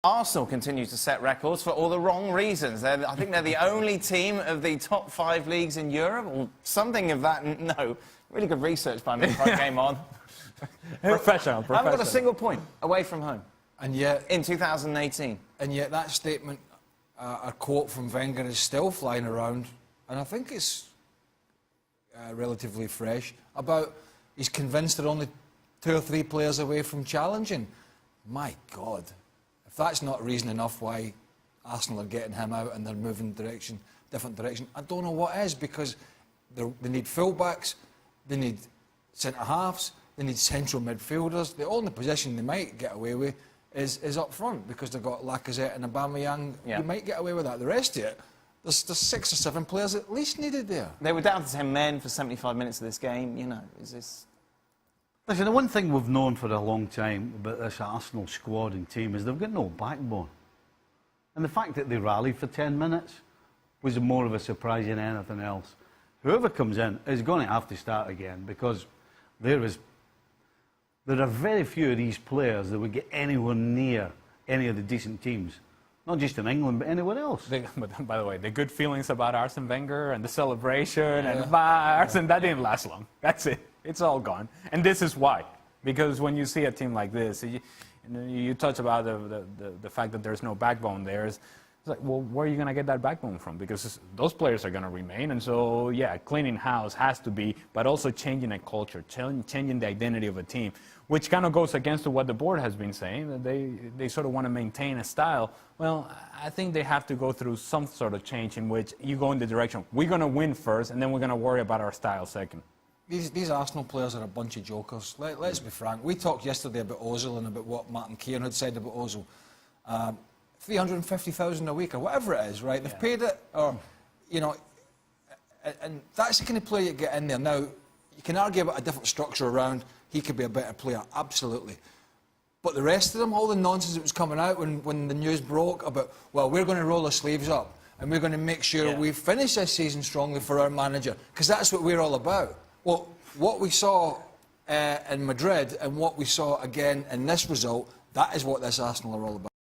Arsenal continue to set records for all the wrong reasons. I think they're the only team of the top 5 leagues in Europe, or something of that. No, really good research by me before I came on. Professional. I haven't got a single point away from home. And yet, in 2018. And yet that statement, a quote from Wenger, is still flying around, and I think it's relatively fresh, about he's convinced they're only 2 or 3 players away from challenging. My God. If that's not reason enough why Arsenal are getting him out and they're moving different direction, I don't know what is, because they need full-backs, they need centre-halves, they need central midfielders. The only position they might get away with is up front, because they've got Lacazette and Aubameyang. Yeah. You might get away with that. The rest of it, there's 6 or 7 players at least needed there. They were down to 10 men for 75 minutes of this game. You know, is this... Listen, the one thing we've known for a long time about this Arsenal squad and team is they've got no backbone. And the fact that they rallied for 10 minutes was more of a surprise than anything else. Whoever comes in is going to have to start again, because there are very few of these players that would get anywhere near any of the decent teams. Not just in England, but anywhere else. But by the way, the good feelings about Arsene Wenger and the celebration and Arsene, that didn't last long. That's it. It's all gone. And this is why. Because when you see a team like this, you touch about the fact that there's no backbone there. It's like, well, where are you going to get that backbone from? Because those players are going to remain. And so, yeah, cleaning house has to be, but also changing a culture, changing the identity of a team, which kind of goes against what the board has been saying, that they sort of want to maintain a style. Well, I think they have to go through some sort of change in which you go in the direction, we're going to win first, and then we're going to worry about our style second. These Arsenal players are a bunch of jokers. Let's be frank. We talked yesterday about Ozil and about what Martin Keown had said about Ozil. 350,000 a week or whatever it is, right? They've paid it, or, you know, and that's the kind of player you get in there. Now, you can argue about a different structure around. He could be a better player, absolutely. But the rest of them, all the nonsense that was coming out when the news broke about, well, we're going to roll our sleeves up and we're going to make sure we finish this season strongly for our manager, because that's what we're all about. Well, what we saw in Madrid and what we saw again in this result, that is what this Arsenal are all about.